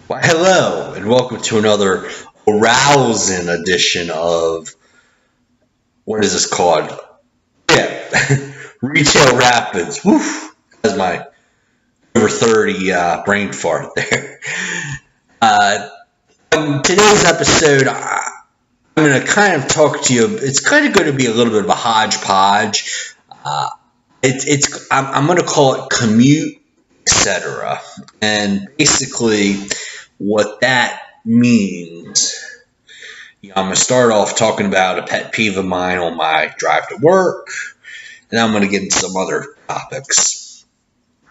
Why, hello, and welcome to another arousing edition of what is this called? Yeah, Retail Rapids. Woof, that's my over 30 brain fart there. Uh, Today's episode, I'm going to kind of talk to you. It's kind of going to be a little bit of a hodgepodge. Uh, I'm going to call it Commute, etc. And basically, what that means, I'm going to start off talking about a pet peeve of mine on my drive to work, and I'm going to get into some other topics.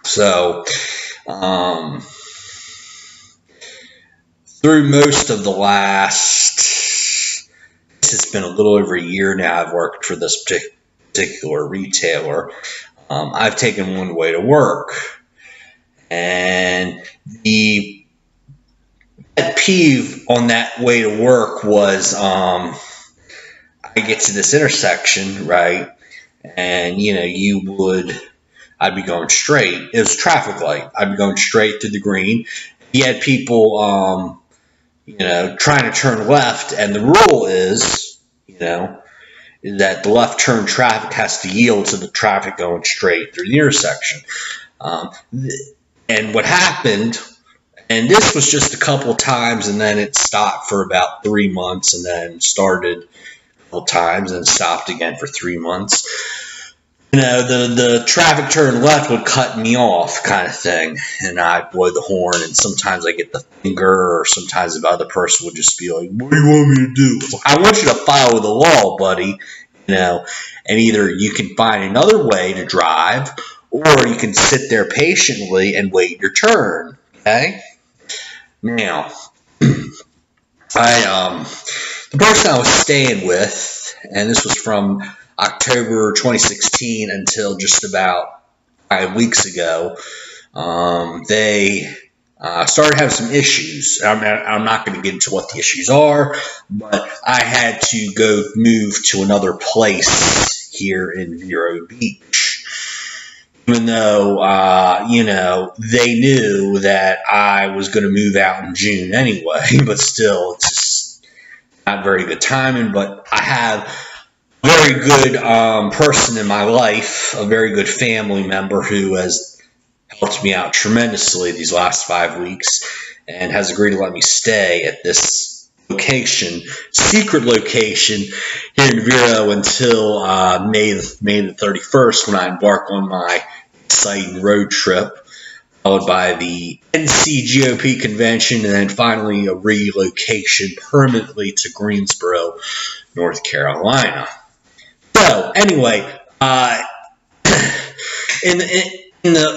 So, through most of the it's been a little over a year now, I've worked for this particular retailer. I've taken one way to work, and the pet peeve on that way to work was I get to this intersection, right? And I'd be going straight. It was a traffic light. I'd be going straight through the green. You had people trying to turn left, and the rule is that the left turn traffic has to yield to the traffic going straight through the intersection. And what happened, and this was just a couple of times, and then it stopped for about 3 months, and then started a couple times, and stopped again for 3 months. The traffic turn left would cut me off, kind of thing, and I'd blow the horn, and sometimes I get the finger, or sometimes the other person would just be like, "What do you want me to do?" I want you to follow the law, buddy, and either you can find another way to drive, or you can sit there patiently and wait your turn. Okay. Now, the person I was staying with, and this was from October 2016 until just about 5 weeks ago, they started having some issues. I'm not going to get into what the issues are, but I had to move to another place here in Vero Beach. Even though, they knew that I was going to move out in June anyway, but still, it's just not very good timing. But I have a very good person in my life, a very good family member who has helped me out tremendously these last 5 weeks and has agreed to let me stay at this secret location here in Vero until May the 31st, when I embark on my exciting road trip, followed by the NCGOP convention, and then finally a relocation permanently to Greensboro, North Carolina. So anyway, in the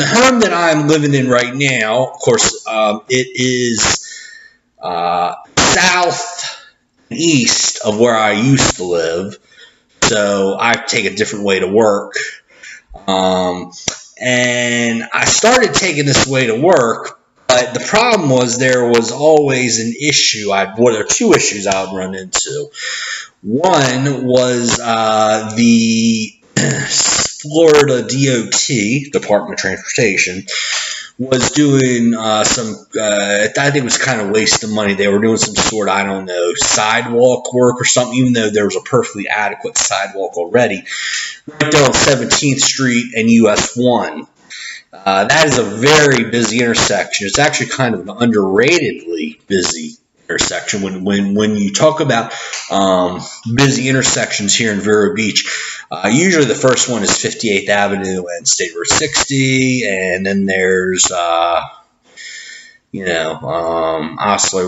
home that I'm living in right now, of course, it is south and east of where I used to live, so I take a different way to work. And I started taking this way to work, but the problem was there was always an issue. There are two issues I would run into. One was the Florida DOT, Department of Transportation, was doing I think it was kind of waste of money. They were doing some sort of, sidewalk work or something, even though there was a perfectly adequate sidewalk already, right there on 17th Street and US 1. That is a very busy intersection. It's actually kind of an underratedly busy intersection. When you talk about busy intersections here in Vero Beach, usually the first one is 58th Avenue and State Road 60, and then there's Oslo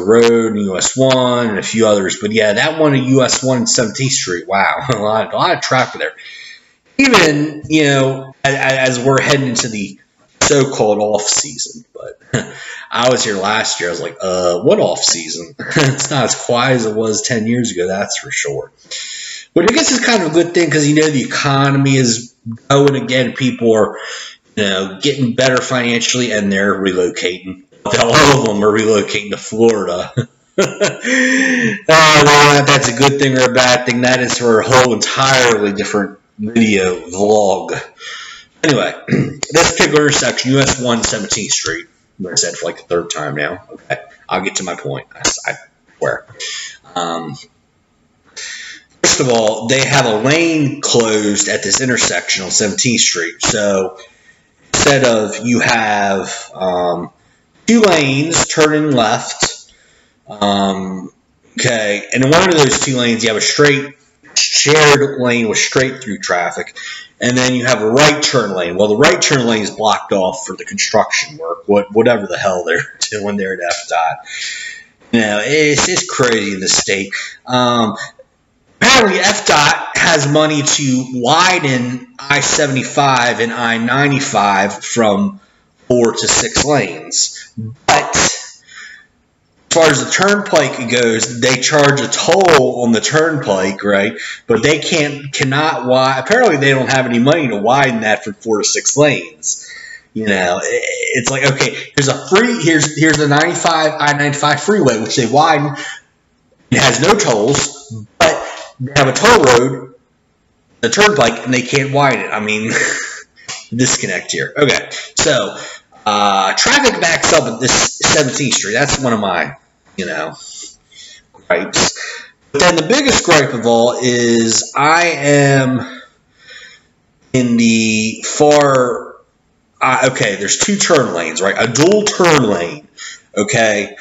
Road and US 1 and a few others. But yeah, that one at US 1 and 17th Street, wow, a lot of traffic there. Even as we're heading into the so-called off season, but I was here last year. I was like, what off season? It's not as quiet as it was 10 years ago, that's for sure. But I guess it's kind of a good thing because the economy is going again. People are getting better financially, and they're relocating. All of them are relocating to Florida. That's a good thing or a bad thing. That is for a whole entirely different video vlog. Anyway, this particular intersection, US 1 17th Street, what I said for like the third time now. Okay, I'll get to my point. I swear. First of all, they have a lane closed at this intersection on 17th Street. So instead of you have 2 lanes turning left, okay, and in one of those 2 lanes you have a straight shared lane with straight through traffic, and then you have a right turn lane. Well, the right turn lane is blocked off for the construction work, whatever the hell they're doing there at FDOT. You know, it's crazy in the state. Apparently, FDOT has money to widen I-75 and I-95 from 4 to 6 lanes. But as far as the turnpike goes, they charge a toll on the turnpike, right? But they cannot widen. Apparently, they don't have any money to widen that from 4 to 6 lanes. You know, it's like, okay, here's the I-95 freeway, which they widen. It has no tolls, but they have a toll road, the turnpike, and they can't widen it. I mean, disconnect here. Okay, so traffic backs up at this 17th Street. That's one of my, gripes. But then the biggest gripe of all is I am in the far. Okay, there's 2 turn lanes, right? A dual turn lane. Okay,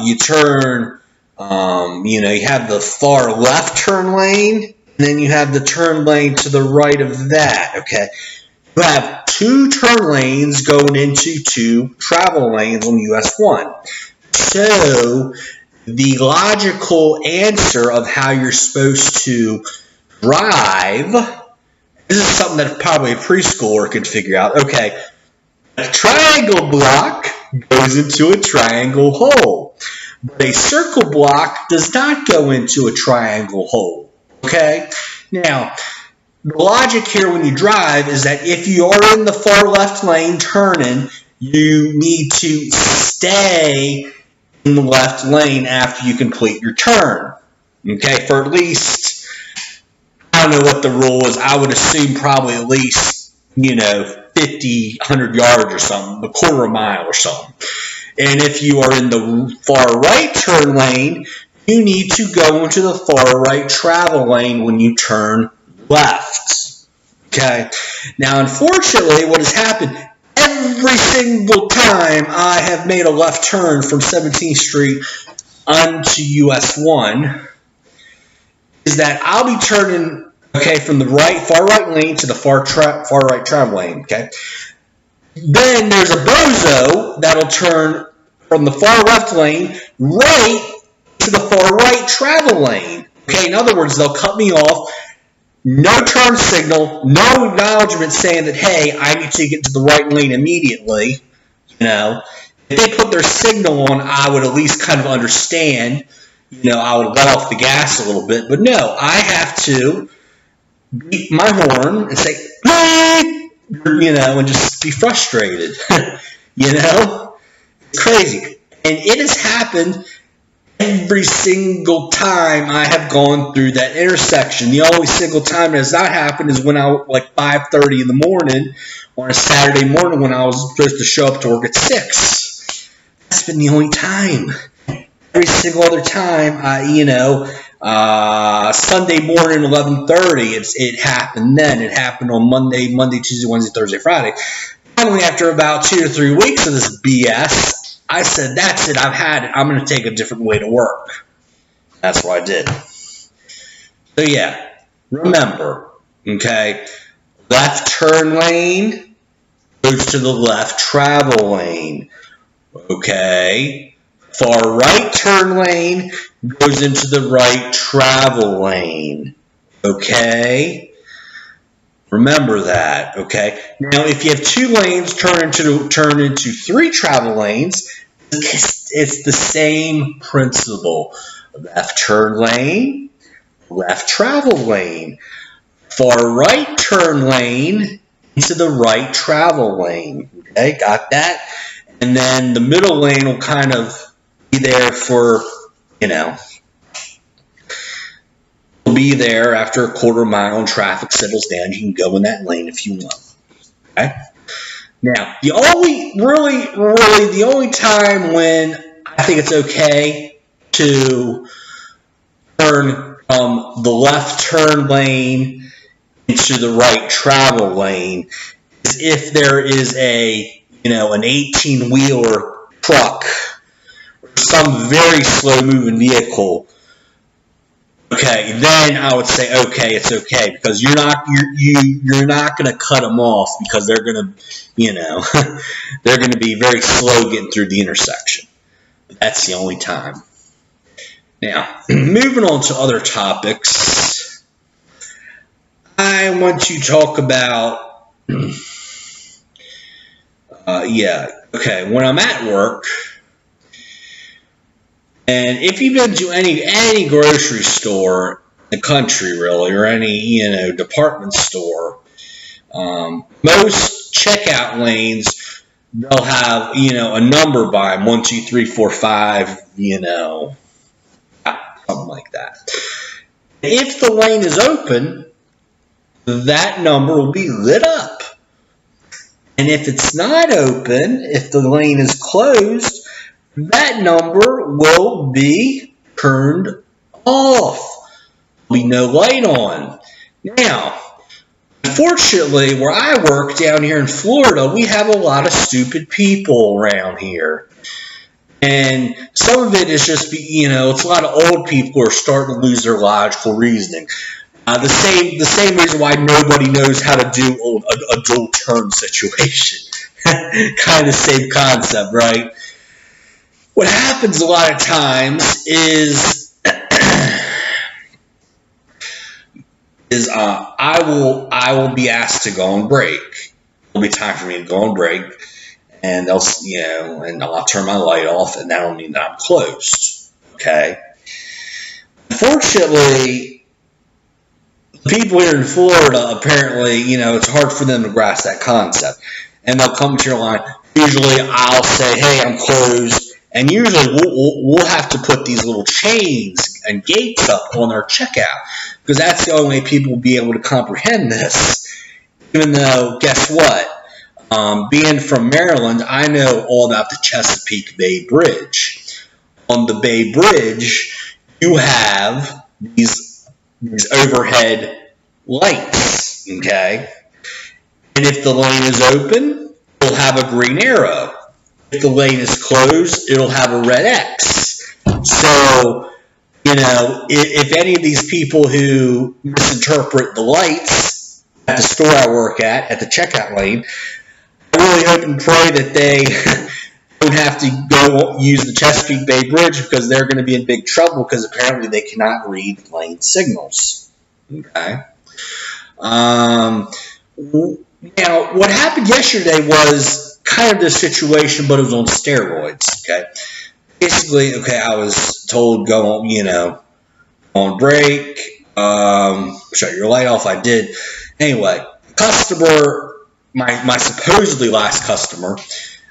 you turn. You have the far left turn lane, and then you have the turn lane to the right of that, okay? You have 2 turn lanes going into 2 travel lanes on US 1. So, the logical answer of how you're supposed to drive, this is something that probably a preschooler could figure out. Okay, a triangle block goes into a triangle hole. But a circle block does not go into a triangle hole, okay? Now, the logic here when you drive is that if you are in the far left lane turning, you need to stay in the left lane after you complete your turn, okay? For at least, I don't know what the rule is. I would assume probably at least, 50, 100 yards or something, a quarter of a mile or something. And if you are in the far right turn lane, you need to go into the far right travel lane when you turn left. Okay? Now, unfortunately, what has happened every single time I have made a left turn from 17th Street onto US 1 is that I'll be turning, okay, from the far right lane to the far right travel lane, okay? Then there's a bozo that'll turn from the far left lane right to the far right travel lane. Okay, in other words, they'll cut me off. No turn signal, no acknowledgement saying that, hey, I need to get to the right lane immediately. If they put their signal on, I would at least kind of understand. I would let off the gas a little bit. But no, I have to beat my horn and say, beep! And just be frustrated. It's crazy. And it has happened every single time I have gone through that intersection. The only single time it has not happened is when I, 5:30 in the morning on a Saturday morning when I was supposed to show up to work at 6. That's been the only time. Every single other time, Sunday morning, 11:30, it happened then. It happened on Monday, Tuesday, Wednesday, Thursday, Friday. Finally, after about 2 to 3 weeks of this BS, I said, that's it, I've had it. I'm going to take a different way to work. That's what I did. So, yeah, remember, okay, left turn lane goes to the left travel lane, okay? Far right turn lane goes into the right travel lane, okay? Remember that, okay? Now, if you have 2 lanes turn into 3 travel lanes, it's the same principle. Left turn lane, left travel lane. Far right turn lane into the right travel lane. Okay, got that? And then the middle lane will kind of be there for, will be there after a quarter mile and traffic settles down. You can go in that lane if you want. Okay? Now, the only time when I think it's okay to turn from the left turn lane into the right travel lane is if there is an 18-wheeler truck or some very slow-moving vehicle. Okay, then I would say okay, it's okay, because you're not going to cut them off, because they're going to, they're going to be very slow getting through the intersection. That's the only time. Now, moving on to other topics, I want to talk about, when I'm at work. And if you've been to any grocery store in the country, really, or any department store, most checkout lanes, they'll have a number by them, 1, 2, 3, 4, 5, something like that. If the lane is open, that number will be lit up. And if it's not open, if the lane is closed, that number will be turned off. There'll be no light on. Now, unfortunately, where I work down here in Florida, we have a lot of stupid people around here. And some of it is just, it's a lot of old people who are starting to lose their logical reasoning. The same reason why nobody knows how to do a dual turn situation. Kind of same concept, right? What happens a lot of times is I will be asked to go on break. There'll be time for me to go on break, and I'll turn my light off, and that'll mean that I'm closed. Okay. Unfortunately, people here in Florida, apparently, it's hard for them to grasp that concept, and they'll come to your line. Usually, I'll say, "Hey, I'm closed." And usually we'll have to put these little chains and gates up on our checkout, because that's the only way people will be able to comprehend this. Even though, guess what? Being from Maryland, I know all about the Chesapeake Bay Bridge. On the Bay Bridge, you have these overhead lights, okay? And if the lane is open, you'll have a green arrow. If the lane is closed, it'll have a red X. So, if any of these people who misinterpret the lights at the store I work at the checkout lane, I really hope and pray that they don't have to go use the Chesapeake Bay Bridge, because they're going to be in big trouble, because apparently they cannot read lane signals. Okay. Now, what happened yesterday was kind of this situation, but it was on steroids. Okay, basically, I was told go on break, shut your light off. I did. Anyway, customer, my supposedly last customer,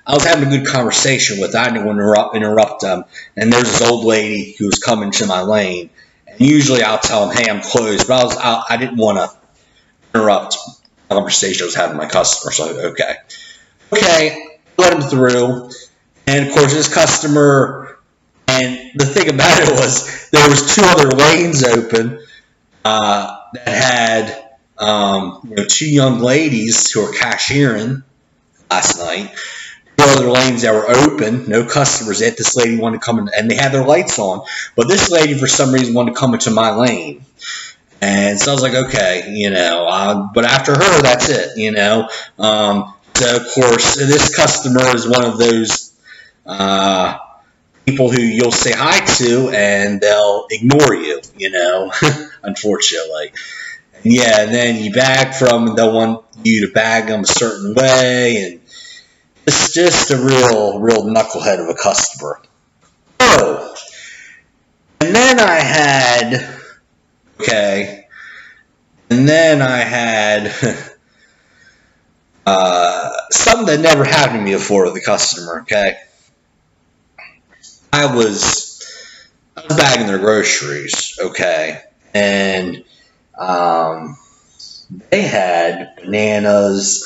I was having a good conversation with. I didn't want to interrupt them, and there's this old lady who was coming to my lane, and usually I'll tell them, "Hey, I'm closed," but I didn't want to interrupt the conversation I was having with my customer. So Okay, let him through, and of course this customer, and the thing about it was there was 2 other lanes open that had 2 young ladies who were cashiering last night. 2 other lanes that were open, no customers yet. This lady wanted to come in, and they had their lights on, but this lady for some reason wanted to come into my lane. And so I was like, okay, but after her, that's it, So, of course, this customer is one of those people who you'll say hi to, and they'll ignore you, unfortunately. And then you bag from them, and they'll want you to bag them a certain way, and it's just a real knucklehead of a customer. Oh, and then I had, something that never happened to me before with the customer, I was bagging their groceries, and they had bananas,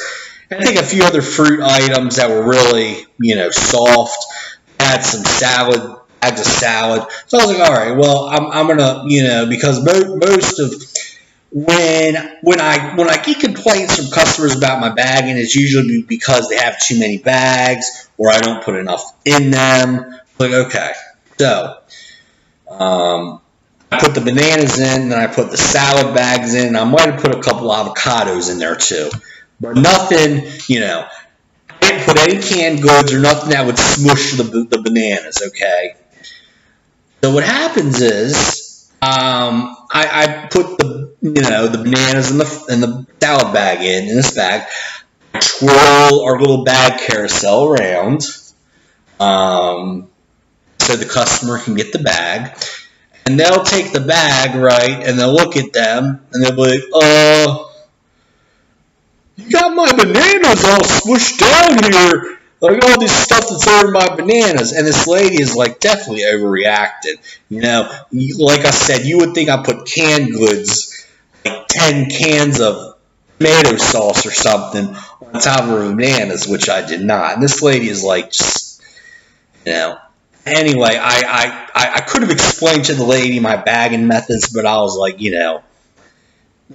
I think a few other fruit items that were really, soft. Had some salad, bags of salad. So I was like, all right, well, I'm gonna, because most of when I get complaints from customers about my bagging, it's usually because they have too many bags or I don't put enough in them. Like, okay, so I put the bananas in, then I put the salad bags in, and I might have put a couple avocados in there too, but nothing, I didn't put any canned goods or nothing that would smush the bananas. Okay, so what happens is I put the bananas in the salad bag in this bag. I twirl our little bag carousel around, so the customer can get the bag, and they'll take the bag, right, and they'll look at them and they'll be like, you got my bananas all smushed down here. Like all this stuff that's over my bananas. And this lady is like definitely overreacted. Like I said, you would think I put canned goods, like 10 cans of tomato sauce or something on top of her bananas, which I did not. And this lady is like, just, Anyway, I could have explained to the lady my bagging methods, but I was like,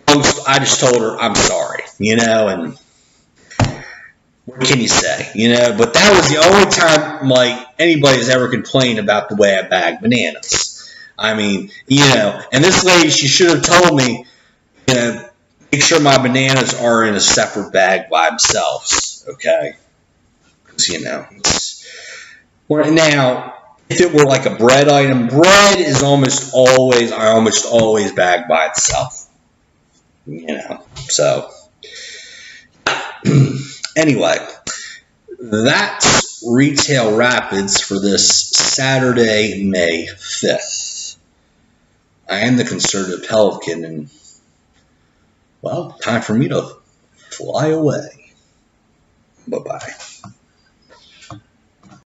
I just told her I'm sorry, and what can you say, But that was the only time like anybody's ever complained about the way I bag bananas. I mean, and this lady, she should have told me, make sure my bananas are in a separate bag by themselves, okay? Because now, if it were like a bread item, bread is almost always bag by itself. So anyway, that's Retail Rapids for this Saturday, May 5th. I am the Conservative Pelican, and, well, time for me to fly away. Bye-bye.